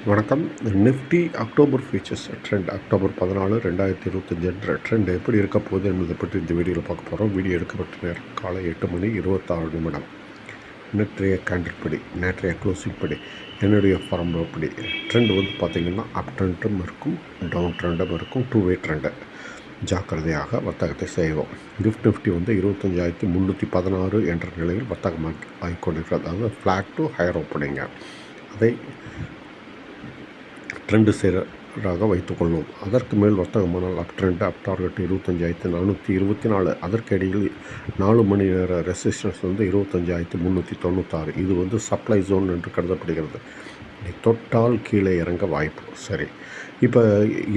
வணக்கம். Nifty October futures trend October 14, 2025 என்ற trend எப்படி இருக்க போகுது என்பதை பற்றி இந்த வீடியோவில் பார்க்க போகிறோம். வீடியோ எடுக்கப்பட்ட நேரம் காலை 8:26. நேற்றைய கேண்டில் படி, நேற்றைய க்ளோசிங் படி, என்னுடைய ஃபார்முலா படி ட்ரெண்ட் பார்த்திங்கன்னா அப் ட்ரெண்டும் இருக்கும், டவுன் ட்ரெண்டும் இருக்கும், டூ வே ட்ரெண்டு. ஜாக்கிரதையாக வர்த்தகத்தை செய்வோம். நிஃப்டி 25,316 என்ற நிலையில் வர்த்தகமாக ஆகிக்கொண்டிருக்கிறது. அதாவது ஃப்ளாட் டு ஹையர் ஓப்பனிங்க. அதை ட்ரெண்டு சேராக வைத்துக்கொள்வோம். அதற்கு மேல் வர்த்தகமானால் அப் ட்ரெண்ட், அப் டார்கெட் 25,424. அதற்கு இடையில் 4 மணி நேர ரெசிஸ்டன்ஸ் 25,396. இது சப்ளை ஜோன் என்று கருதப்படுகிறது. தொட்டால் கீழே இறங்க வாய்ப்பு. சரி, இப்போ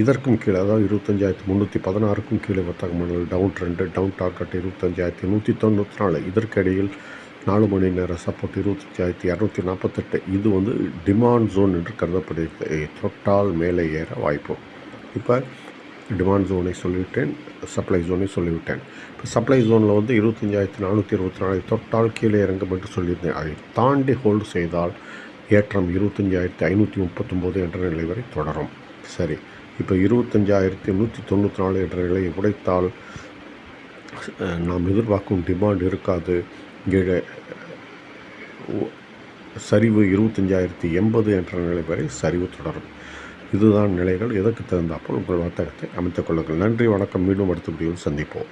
இதற்கும் கீழே, அதாவது 25,316க்கும் கீழே வர்த்தகமானால் டவுன் ட்ரெண்டு, டவுன் டார்கெட் 25,194. இதற்கு இடையில் 4 மணி நேர சப்போர்ட் 25,248. இது டிமாண்ட் ஜோன் என்று கருதப்படுகிறது. தொட்டால் மேலே ஏற வாய்ப்பு. இப்போ டிமாண்ட் ஜோனை சொல்லிவிட்டேன், சப்ளை ஜோனை சொல்லிவிட்டேன். இப்போ சப்ளை ஜோனில் 25,424 தொட்டால் கீழே இறங்கும் என்று சொல்லியிருந்தேன். அதை தாண்டி ஹோல்டு செய்தால் ஏற்றம் 25,539 என்ற நிலை வரை தொடரும். சரி, இப்போ 25,194 என்ற நிலையை உடைத்தால் நாம் எதிர்பார்க்கும் டிமாண்ட் இருக்காது. இங்கே சரிவு 25,080 என்ற நிலை வரை சரிவு தொடரும். இதுதான் நிலைகள். எதற்கு தகுந்தாப்போல் உங்கள் வர்த்தகத்தை அமைத்துக் கொள்ளுங்கள். நன்றி, வணக்கம். மீண்டும் அடுத்த வீடியோவில் சந்திப்போம்.